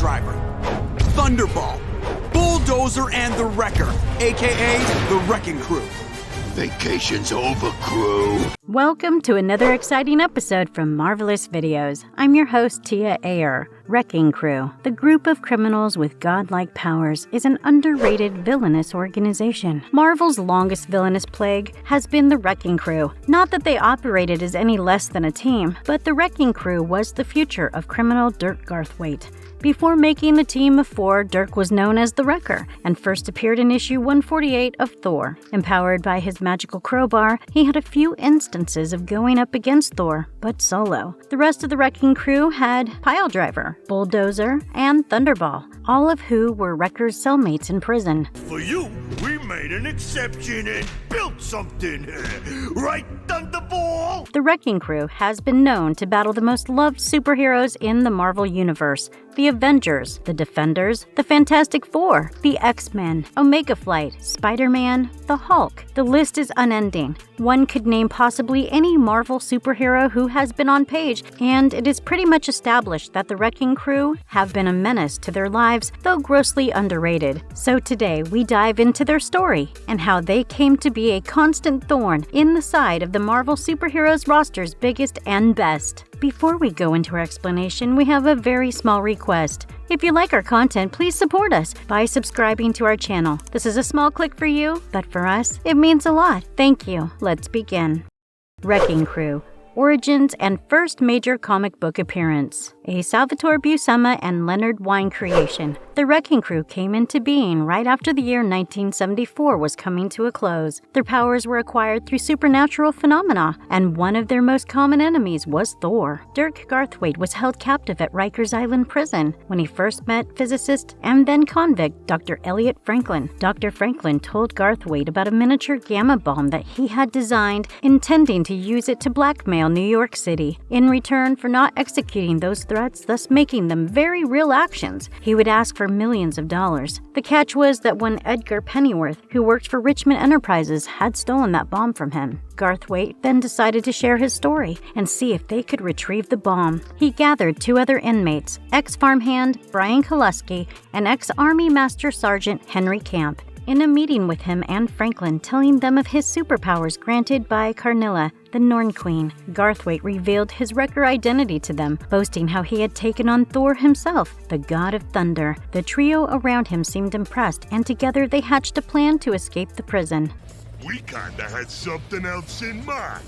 Piledriver, Thunderball, Bulldozer, and the Wrecker, aka the Wrecking Crew. Vacation's over, crew. Welcome to another exciting episode from Marvelous Videos. I'm your host, Tia Ayer. Wrecking Crew, the group of criminals with godlike powers, is an underrated villainous organization. Marvel's longest villainous plague has been the Wrecking Crew. Not that they operated as any less than a team, but the Wrecking Crew was the future of criminal Dirk Garthwaite. Before making the team of four, Dirk was known as the Wrecker and first appeared in issue 148 of Thor. Empowered by his magical crowbar, he had a few instances of going up against Thor, but solo. The rest of the Wrecking Crew had Piledriver, Bulldozer, and Thunderball, all of who were Wrecker's cellmates in prison. For you, we made an exception and built something. Right, Thunderball? The Wrecking Crew has been known to battle the most loved superheroes in the Marvel Universe: the Avengers, the Defenders, the Fantastic Four, the X-Men, Omega Flight, Spider-Man, the Hulk. The list is unending. One could name possibly any Marvel superhero who has been on page, and it is pretty much established that the Wrecking Crew have been a menace to their lives, though grossly underrated. So today we dive into their story and how they came to be a constant thorn in the side of the Marvel superheroes roster's biggest and best. Before we go into our explanation, we have a very small request. If you like our content, please support us by subscribing to our channel. This is a small click for you, but for us, it means a lot. Thank you. Let's begin. Wrecking Crew. Origins and first major comic book appearance. A Salvatore Buscema and Leonard Wine creation, the Wrecking Crew came into being right after the year 1974 was coming to a close. Their powers were acquired through supernatural phenomena, and one of their most common enemies was Thor. Dirk Garthwaite was held captive at Rikers Island prison when he first met physicist and then convict Dr. Elliot Franklin. Dr. Franklin told Garthwaite about a miniature gamma bomb that he had designed, intending to use it to blackmail New York City. In return for not executing those threats, thus making them very real actions, he would ask for millions of dollars. The catch was that one Edgar Pennyworth, who worked for Richmond Enterprises, had stolen that bomb from him. Garthwaite then decided to share his story and see if they could retrieve the bomb. He gathered two other inmates, ex-farmhand Brian Koleski and ex-Army Master Sergeant Henry Camp, in a meeting with him and Franklin, telling them of his superpowers granted by Karnilla, the Norn Queen. Garthwaite revealed his Wrecker identity to them, boasting how he had taken on Thor himself, the god of thunder. The trio around him seemed impressed, and together they hatched a plan to escape the prison. We kinda had something else in mind.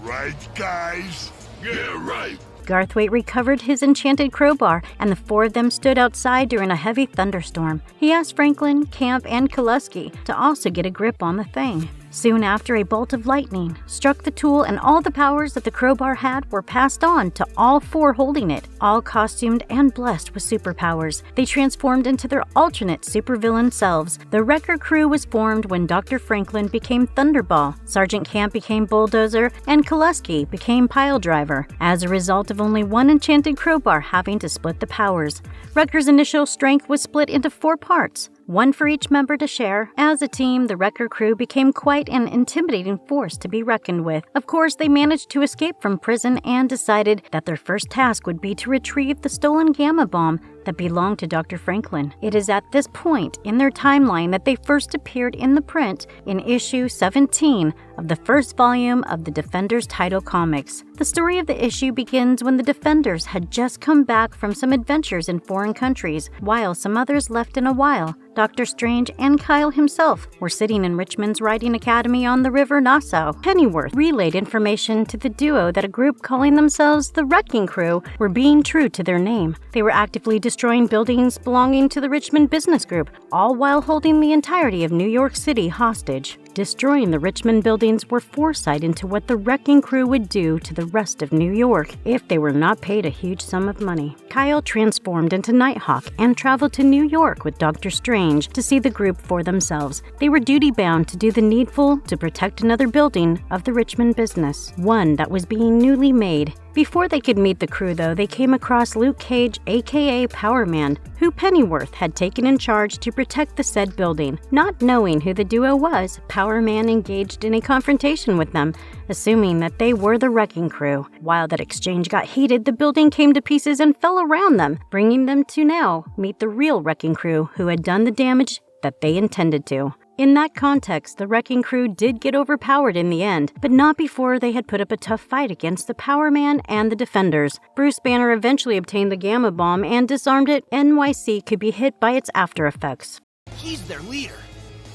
Right, guys? Yeah, right. Garthwaite recovered his enchanted crowbar, and the four of them stood outside during a heavy thunderstorm. He asked Franklin, Camp, and Koleski to also get a grip on the thing. Soon after, a bolt of lightning struck the tool, and all the powers that the crowbar had were passed on to all four holding it, all costumed and blessed with superpowers. They transformed into their alternate supervillain selves. The Wrecker Crew was formed when Dr. Franklin became Thunderball, Sergeant Camp became Bulldozer, and Koleski became Piledriver, as a result of only one enchanted crowbar having to split the powers. Wrecker's initial strength was split into 4 parts, one for each member to share. As a team, the Wrecker Crew became quite an intimidating force to be reckoned with. Of course, they managed to escape from prison and decided that their first task would be to retrieve the stolen gamma bomb that belonged to Dr. Franklin. It is at this point in their timeline that they first appeared in the print in issue 17 of the first volume of the Defenders title comics. The story of the issue begins when the Defenders had just come back from some adventures in foreign countries, while some others left in a while. Doctor Strange and Kyle himself were sitting in Richmond's Riding Academy on the River Nassau. Pennyworth relayed information to the duo that a group calling themselves the Wrecking Crew were being true to their name. They were actively destroying buildings belonging to the Richmond Business Group, all while holding the entirety of New York City hostage. Destroying the Richmond buildings were foresight into what the Wrecking Crew would do to the rest of New York if they were not paid a huge sum of money. Kyle transformed into Nighthawk and traveled to New York with Dr. Strange to see the group for themselves. They were duty-bound to do the needful to protect another building of the Richmond business, one that was being newly made. Before they could meet the crew, though, they came across Luke Cage, aka Power Man, who Pennyworth had taken in charge to protect the said building. Not knowing who the duo was, Power Man engaged in a confrontation with them, assuming that they were the wrecking crew. While that exchange got heated, the building came to pieces and fell around them, bringing them to now meet the real wrecking crew who had done the damage that they intended to. In that context, the wrecking crew did get overpowered in the end, but not before they had put up a tough fight against the Power Man and the Defenders. Bruce Banner eventually obtained the Gamma Bomb and disarmed it. NYC could be hit by its after effects. He's their leader.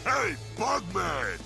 Hey, Bugman!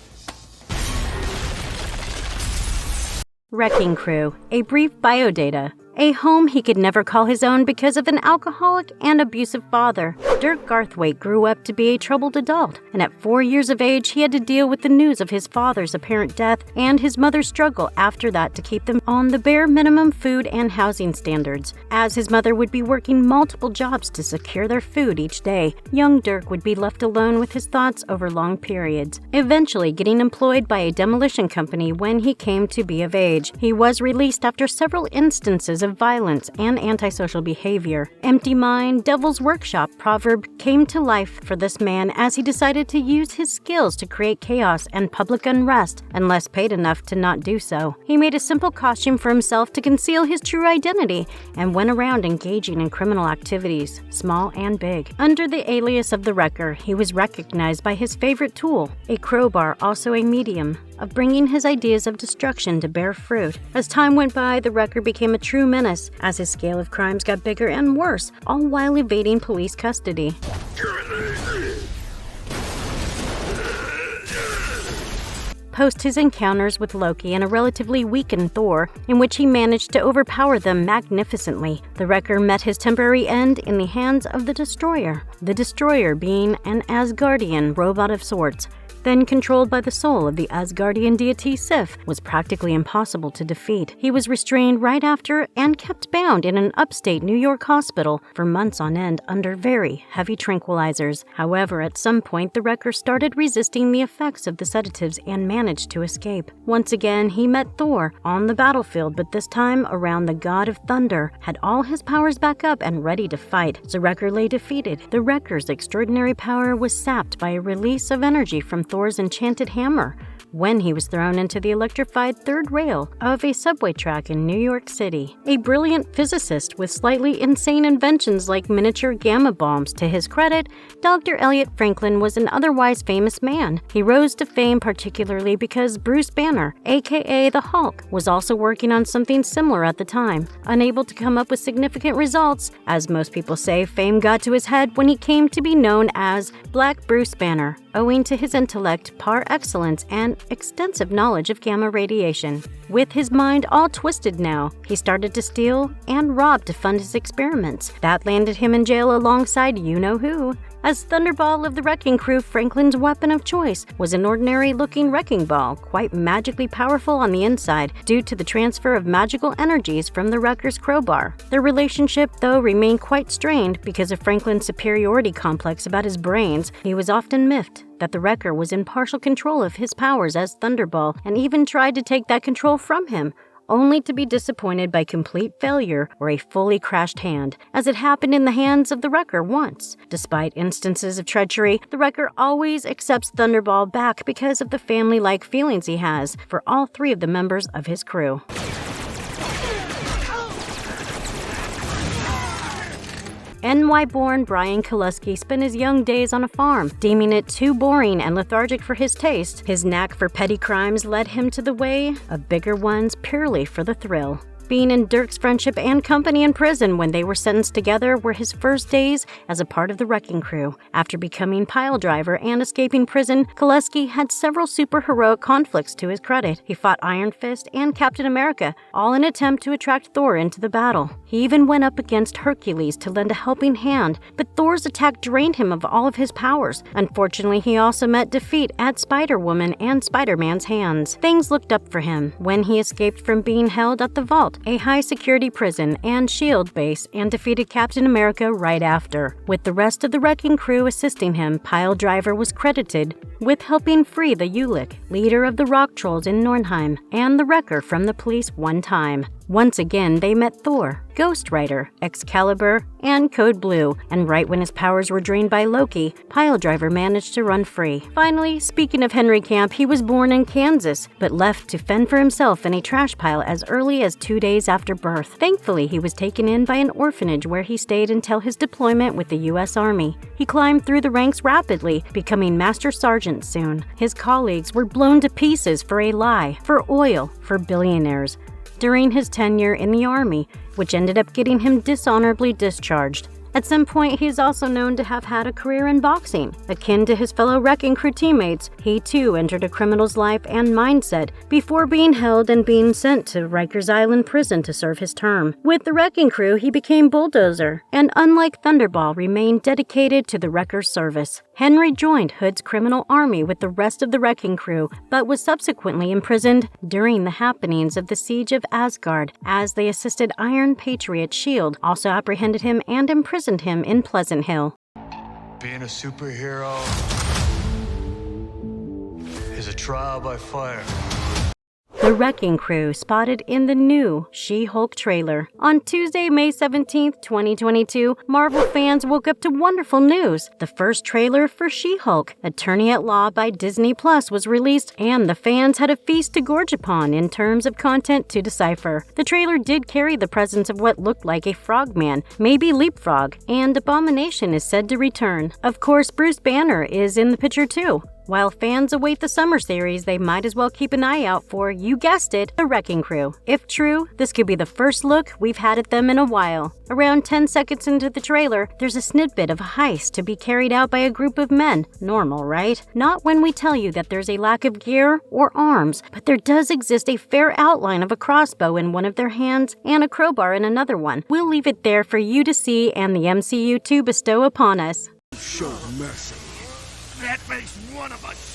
Wrecking Crew, a brief biodata. A home he could never call his own because of an alcoholic and abusive father. Dirk Garthwaite grew up to be a troubled adult, and at 4 years of age, he had to deal with the news of his father's apparent death and his mother's struggle after that to keep them on the bare minimum food and housing standards. As his mother would be working multiple jobs to secure their food each day, young Dirk would be left alone with his thoughts over long periods, eventually getting employed by a demolition company when he came to be of age. He was released after several instances of violence and antisocial behavior. Empty mind, devil's workshop proverb came to life for this man as he decided to use his skills to create chaos and public unrest, unless paid enough to not do so. He made a simple costume for himself to conceal his true identity and went around engaging in criminal activities, small and big. Under the alias of the Wrecker, he was recognized by his favorite tool, a crowbar, also a medium of bringing his ideas of destruction to bear fruit. As time went by, the Wrecker became a true menace as his scale of crimes got bigger and worse, all while evading police custody. Post his encounters with Loki and a relatively weakened Thor, in which he managed to overpower them magnificently, the Wrecker met his temporary end in the hands of the Destroyer. The Destroyer being an Asgardian robot of sorts, then controlled by the soul of the Asgardian deity Sif, was practically impossible to defeat. He was restrained right after and kept bound in an upstate New York hospital for months on end under very heavy tranquilizers. However, at some point, the Wrecker started resisting the effects of the sedatives and managed to escape. Once again, he met Thor on the battlefield, but this time around the god of thunder, had all his powers back up and ready to fight. The Wrecker lay defeated. The Wrecker's extraordinary power was sapped by a release of energy from Thor's enchanted hammer when he was thrown into the electrified third rail of a subway track in New York City. A brilliant physicist with slightly insane inventions like miniature gamma bombs. To his credit, Dr. Elliot Franklin was an otherwise famous man. He rose to fame particularly because Bruce Banner, aka the Hulk, was also working on something similar at the time. Unable to come up with significant results, as most people say, fame got to his head when he came to be known as Black Bruce Banner, owing to his intellect par excellence and extensive knowledge of gamma radiation. With his mind all twisted now, he started to steal and rob to fund his experiments. That landed him in jail alongside you-know-who. As Thunderball of the Wrecking Crew, Franklin's weapon of choice was an ordinary-looking wrecking ball, quite magically powerful on the inside due to the transfer of magical energies from the Wrecker's crowbar. Their relationship, though, remained quite strained because of Franklin's superiority complex about his brains. He was often miffed that the Wrecker was in partial control of his powers as Thunderball and even tried to take that control from him, only to be disappointed by complete failure or a fully crashed hand, as it happened in the hands of the Wrecker once. Despite instances of treachery, the Wrecker always accepts Thunderball back because of the family-like feelings he has for all three of the members of his crew. NY-born Brian Koleski spent his young days on a farm, deeming it too boring and lethargic for his taste. His knack for petty crimes led him to the way of bigger ones purely for the thrill. Being in Dirk's friendship and company in prison when they were sentenced together were his first days as a part of the Wrecking Crew. After becoming Piledriver and escaping prison, Koleski had several superheroic conflicts to his credit. He fought Iron Fist and Captain America, all in an attempt to attract Thor into the battle. He even went up against Hercules to lend a helping hand, but Thor's attack drained him of all of his powers. Unfortunately, he also met defeat at Spider-Woman and Spider-Man's hands. Things looked up for him when he escaped from being held at the Vault, a high-security prison and S.H.I.E.L.D. base, and defeated Captain America right after. With the rest of the Wrecking Crew assisting him, Piledriver was credited with helping free the Ulik, leader of the rock trolls in Nornheim, and the Wrecker from the police one time. Once again, they met Thor, Ghost Rider, Excalibur, and Code Blue, and right when his powers were drained by Loki, Piledriver managed to run free. Finally, speaking of Henry Camp, he was born in Kansas, but left to fend for himself in a trash pile as early as 2 days after birth. Thankfully, he was taken in by an orphanage where he stayed until his deployment with the U.S. Army. He climbed through the ranks rapidly, becoming Master Sergeant soon. His colleagues were blown to pieces for a lie, for oil, for billionaires, during his tenure in the Army, which ended up getting him dishonorably discharged. At some point, he is also known to have had a career in boxing. Akin to his fellow Wrecking Crew teammates, he too entered a criminal's life and mindset before being held and being sent to Rikers Island prison to serve his term. With the Wrecking Crew, he became Bulldozer, and unlike Thunderball, remained dedicated to the Wrecker's service. Henry joined Hood's criminal army with the rest of the Wrecking Crew, but was subsequently imprisoned during the happenings of the Siege of Asgard, as they assisted Iron Patriot S.H.I.E.L.D. also apprehended him and imprisoned him in Pleasant Hill. Being a superhero is a trial by fire. The Wrecking Crew spotted in the new She-Hulk trailer. On Tuesday, May 17, 2022, Marvel fans woke up to wonderful news. The first trailer for She-Hulk, Attorney at Law by Disney Plus was released, and the fans had a feast to gorge upon in terms of content to decipher. The trailer did carry the presence of what looked like a frogman, maybe Leapfrog, and Abomination is said to return. Of course, Bruce Banner is in the picture too. While fans await the summer series, they might as well keep an eye out for, you guessed it, the Wrecking Crew. If true, this could be the first look we've had at them in a while. Around 10 seconds into the trailer, there's a snippet of a heist to be carried out by a group of men. Normal, right? Not when we tell you that there's a lack of gear or arms, but there does exist a fair outline of a crossbow in one of their hands and a crowbar in another one. We'll leave it there for you to see and the MCU to bestow upon us. Show mercy. That makes one of us.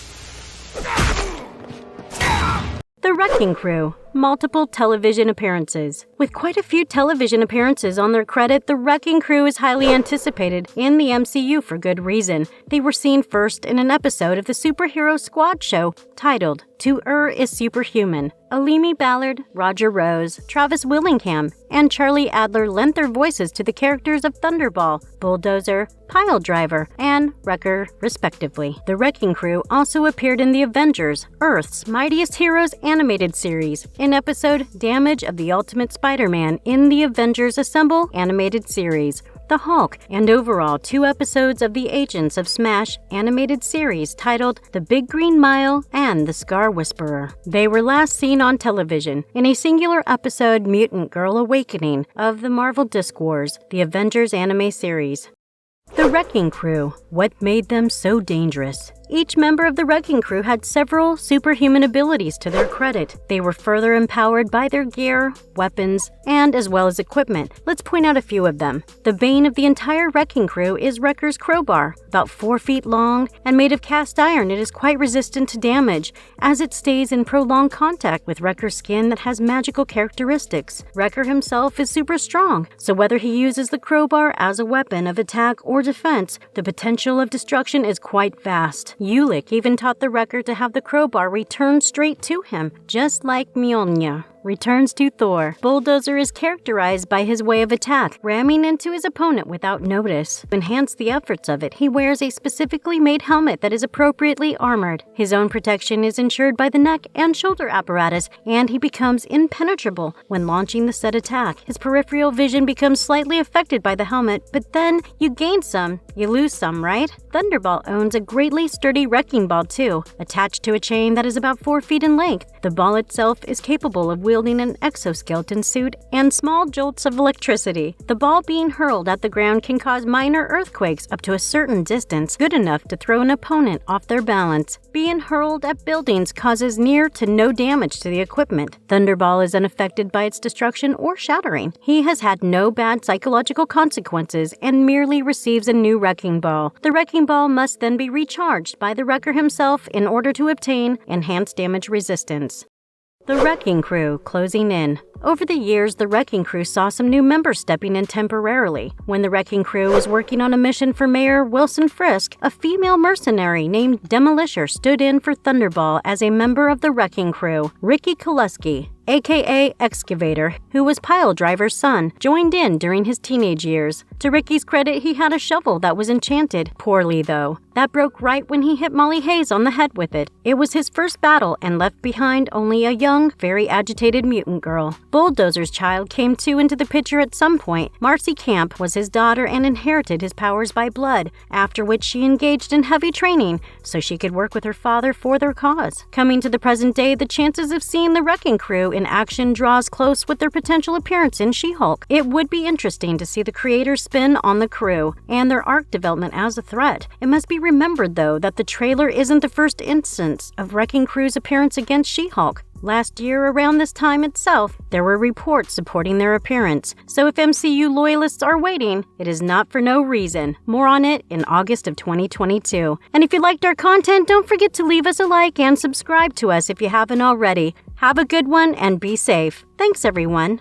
The Wrecking Crew. Multiple television appearances. With quite a few television appearances on their credit, the Wrecking Crew is highly anticipated in the MCU for good reason. They were seen first in an episode of the Superhero Squad show titled To Err is Superhuman. Alimi Ballard, Roger Rose, Travis Willingham, and Charlie Adler lent their voices to the characters of Thunderball, Bulldozer, Piledriver, and Wrecker, respectively. The Wrecking Crew also appeared in the Avengers, Earth's Mightiest Heroes animated series, in episode Damage of the Ultimate Spider-Man in the Avengers Assemble animated series, The Hulk, and overall 2 episodes of the Agents of Smash animated series titled The Big Green Mile and The Scar Whisperer. They were last seen on television in a singular episode Mutant Girl Awakening of the Marvel Disc Wars, the Avengers anime series. The Wrecking Crew. What made them so dangerous? Each member of the Wrecking Crew had several superhuman abilities to their credit. They were further empowered by their gear, weapons, and as well as equipment. Let's point out a few of them. The bane of the entire Wrecking Crew is Wrecker's crowbar. About 4 feet long and made of cast iron, it is quite resistant to damage, as it stays in prolonged contact with Wrecker's skin that has magical characteristics. Wrecker himself is super strong, so whether he uses the crowbar as a weapon of attack or defense, the potential of destruction is quite vast. Ulik even taught the Wrecker to have the crowbar return straight to him, just like Mjolnir returns to Thor. Bulldozer is characterized by his way of attack, ramming into his opponent without notice. To enhance the efforts of it, he wears a specifically made helmet that is appropriately armored. His own protection is ensured by the neck and shoulder apparatus, and he becomes impenetrable when launching the said attack. His peripheral vision becomes slightly affected by the helmet, but then you gain some, you lose some, right? Thunderball owns a greatly sturdy wrecking ball too, attached to a chain that is about 4 feet in length. The ball itself is capable of wielding an exoskeleton suit and small jolts of electricity. The ball being hurled at the ground can cause minor earthquakes up to a certain distance, good enough to throw an opponent off their balance. Being hurled at buildings causes near to no damage to the equipment. Thunderball is unaffected by its destruction or shattering. He has had no bad psychological consequences and merely receives a new wrecking ball. The wrecking ball must then be recharged by the Wrecker himself in order to obtain enhanced damage resistance. The Wrecking Crew closing in. Over the years, the Wrecking Crew saw some new members stepping in temporarily. When the Wrecking Crew was working on a mission for Mayor Wilson Fisk, a female mercenary named Demolisher stood in for Thunderball as a member of the Wrecking Crew. Ricky Koleski, aka Excavator, who was Piledriver's son, joined in during his teenage years. To Ricky's credit, he had a shovel that was enchanted. Poorly, though. That broke right when he hit Molly Hayes on the head with it. It was his first battle and left behind only a young, very agitated mutant girl. Bulldozer's child came too into the picture at some point. Marcy Camp was his daughter and inherited his powers by blood, after which she engaged in heavy training so she could work with her father for their cause. Coming to the present day, the chances of seeing the Wrecking Crew in action draws close with their potential appearance in She-Hulk. It would be interesting to see the creators spin on the crew and their arc development as a threat. It must be remembered, though, that the trailer isn't the first instance of Wrecking Crew's appearance against She-Hulk. Last year, around this time itself, there were reports supporting their appearance. So if MCU loyalists are waiting, it is not for no reason. More on it in August of 2022. And if you liked our content, don't forget to leave us a like and subscribe to us if you haven't already. Have a good one and be safe. Thanks, everyone.